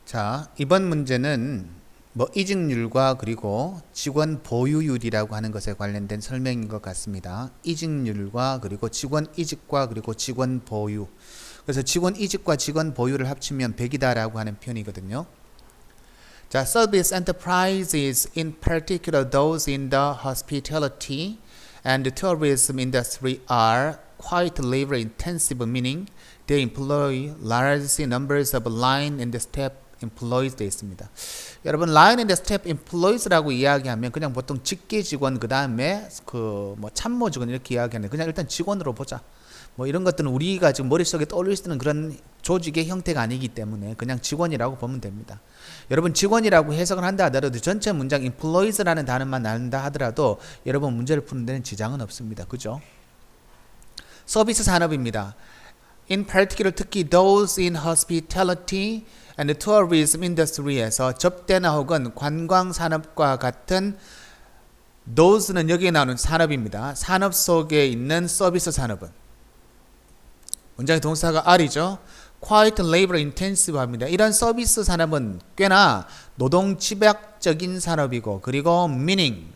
자, 이번 문제는 이직률과 그리고 직원 보유율이라고 하는 것에 관련된 설명인 것 같습니다. 이직률과 그리고 직원 이직과 그리고 직원 보유. 그래서 직원 이직과 직원 보유를 합치면 100이다라고 하는 표현이거든요. 자, service enterprises, in particular those in the hospitality and tourism industry are quite labor intensive, meaning they employ large numbers of line and staff employees 되어 있습니다. 여러분 line and staff employees라고 이야기하면 그냥 보통 직계 직원 그 다음에 참모 직원 이렇게 이야기하는데 그냥 일단 직원으로 보자. 이런 것들은 우리가 지금 머릿속에 떠올릴 수 있는 그런 조직의 형태가 아니기 때문에 그냥 직원이라고 보면 됩니다. 여러분 직원이라고 해석을 한다 하더라도 전체 문장 employees라는 단어만 나온다 하더라도 여러분 문제를 푸는 데는 지장은 없습니다. 그죠? 서비스 산업입니다. In particular 특히 those in hospitality and tourism industry에서 접대나 혹은 관광 산업과 같은 those는 여기에 나오는 산업입니다. 산업 속에 있는 서비스 산업은 문장의 동사가 are이죠. quite labor intensive 합니다. 이런 서비스 산업은 꽤나 노동 집약적인 산업이고 그리고 meaning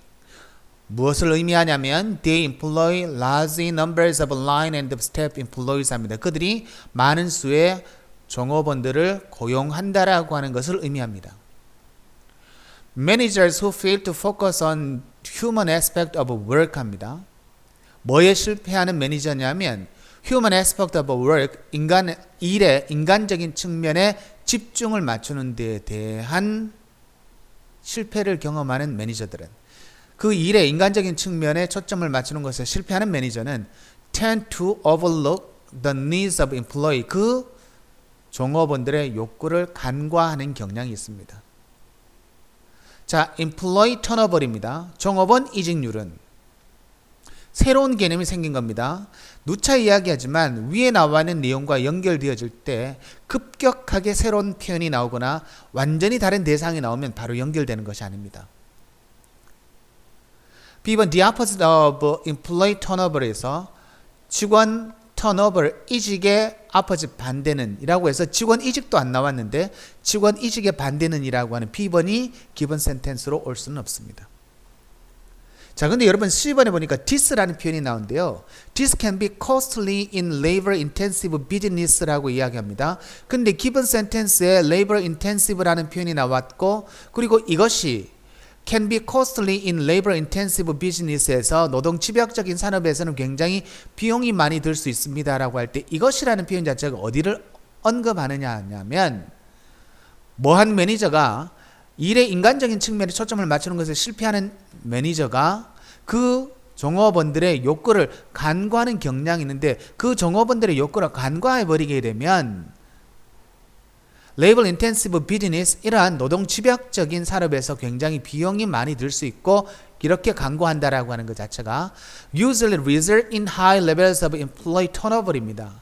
무엇을 의미하냐면 they employ large numbers of line and staff employees 합니다. 그들이 많은 수의 종업원들을 고용한다라고 하는 것을 의미합니다. Managers who fail to focus on human aspect of work 합니다. 뭐에 실패하는 매니저냐면 human aspect of work, 일의 인간적인 측면에 집중을 맞추는 데에 대한 실패를 경험하는 매니저들은 그 일의 인간적인 측면에 초점을 맞추는 것에 실패하는 매니저는 tend to overlook the needs of employee, 그 종업원들의 욕구를 간과하는 경향이 있습니다. 자, employee turnover입니다. 종업원 이직률은 새로운 개념이 생긴 겁니다. 누차 이야기하지만 위에 나와 있는 내용과 연결되어질 때 급격하게 새로운 표현이 나오거나 완전히 다른 대상이 나오면 바로 연결되는 것이 아닙니다. B번 the opposite of employee turnover에서 직원 turnover 이직의 opposite 반대는 이라고 해서 직원 이직도 안 나왔는데 직원 이직의 반대는 이라고 하는 B번이 기본 센텐스로 올 수는 없습니다. 자, 근데 여러분 C번에 보니까 this라는 표현이 나오는데요. This can be costly in labor intensive business라고 이야기합니다. 근데 기본 센텐스에 labor intensive라는 표현이 나왔고 그리고 이것이 can be costly in labor intensive business에서 노동 집약적인 산업에서는 굉장히 비용이 많이 들 수 있습니다라고 할 때 이것이라는 표현 자체가 어디를 언급하느냐 하냐면 뭐한 매니저가 일의 인간적인 측면에 초점을 맞추는 것에 실패하는 매니저가 그 종업원들의 욕구를 간과하는 경향이 있는데 그 종업원들의 욕구를 간과해버리게 되면 labor intensive business, 이러한 노동 집약적인 산업에서 굉장히 비용이 많이 들 수 있고 이렇게 간과한다라고 하는 것 자체가 usually result in high levels of employee turnover입니다.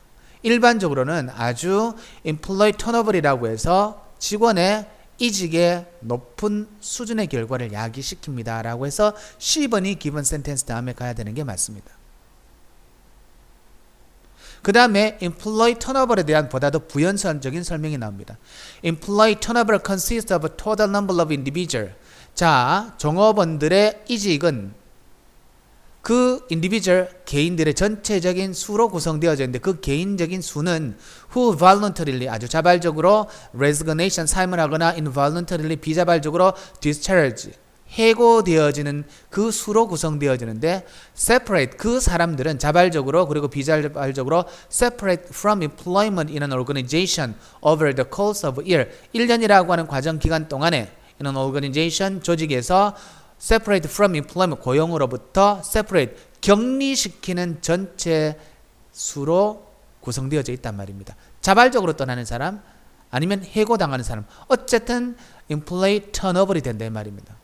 일반적으로는 아주 employee turnover이라고 해서 직원의 이직의 높은 수준의 결과를 야기시킵니다 라고 해서 C번이 기본 센텐스 다음에 가야 되는 게 맞습니다. 그 다음에 employee turnover에 대한 보다 더 부연설적인 설명이 나옵니다. Employee turnover consists of a total number of individuals. 자, 종업원들의 이직은 그 individual, 개인들의 전체적인 수로 구성되어져 있는데 그 개인적인 수는 who voluntarily, 아주 자발적으로 resignation, 사임을 하거나 involuntarily, 비자발적으로 discharge, 해고되어지는 그 수로 구성되어지는데 separate, 그 사람들은 자발적으로 그리고 비자발적으로 separate from employment in an organization over the course of a year, 1년이라고 하는 과정 기간 동안에 in an organization, 조직에서 separate from employment, 고용으로부터 separate, 격리시키는 전체 수로 구성되어져 있단 말입니다. 자발적으로 떠나는 사람 아니면 해고당하는 사람, 어쨌든 employee turnover이 된다 이 말입니다.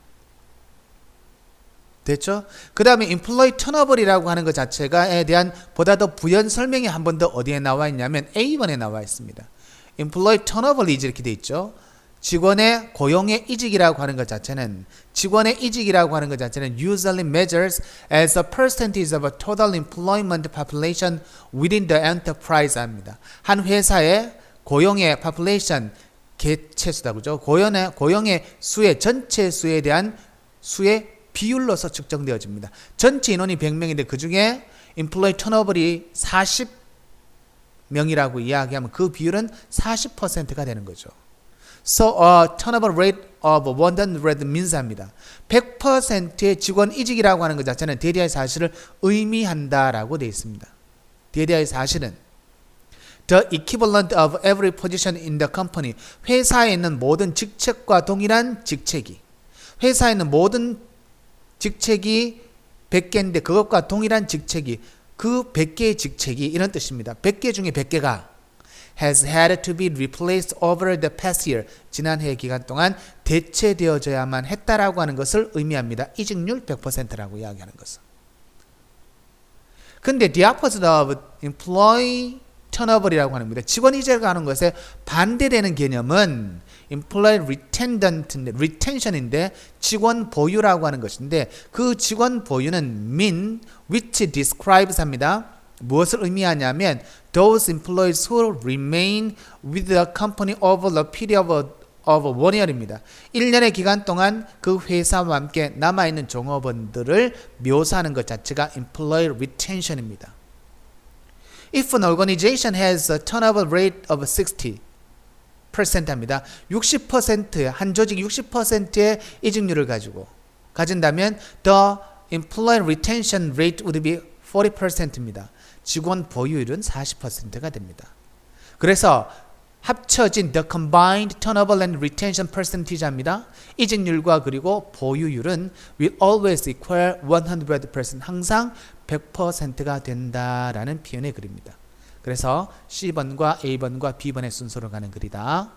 됐죠? 그 다음에 employee turnover이라고 하는 것 자체가에 대한 보다 더 부연 설명이 한 번 더 어디에 나와 있냐면 A번에 나와 있습니다. employee turnover is 이렇게 돼 있죠. 직원의 고용의 이직이라고 하는 것 자체는 usually measures as a percentage of a total employment population within the enterprise 합니다. 한 회사의 고용의 population, 개체수다. 그죠? 고용의 수의 전체 수에 대한 수의 비율로서 측정되어집니다. 전체 인원이 100명인데 그 중에 employee turnover이 40명이라고 이야기하면 그 비율은 40%가 되는 거죠. So turnover rate of 100 means 합니다. 100%의 직원 이직이라고 하는 것 자체는 대리의 사실을 의미한다라고 되어 있습니다. 대리의 사실은 the equivalent of every position in the company, 회사에 있는 모든 직책과 동일한 직책이, 회사에 있는 모든 직책이 100개인데 그것과 동일한 직책이, 그 100개의 직책이 이런 뜻입니다. 100개 중에 100개가 has had to be replaced over the past year, 지난해 기간 동안 대체되어져야만 했다라고 하는 것을 의미합니다. 이직률 100%라고 이야기하는 것은. 근데 the opposite of employee turnover이라고 하는 겁니다. 직원 이직을 하는 것에 반대되는 개념은 employee retention인데 직원 보유라고 하는 것인데 그 직원 보유는 mean which describes 합니다. 무엇을 의미하냐면 those employees who remain with the company over the period of 1 year입니다. 1년의 기간 동안 그 회사와 함께 남아있는 종업원들을 묘사하는 것 자체가 employee retention입니다. If an organization has a turnover rate of 60% 합니다. 60%, 한 조직 60%의 이직률을 가진다면 the employee retention rate would be 40%입니다. 직원 보유율은 40%가 됩니다. 그래서 합쳐진 the combined turnover and retention percentage 합니다. 이직률과 그리고 보유율은 will always equal 100%, 항상 100%가 된다라는 표현의 글입니다. 그래서 C번과 A번과 B번의 순서로 가는 글이다.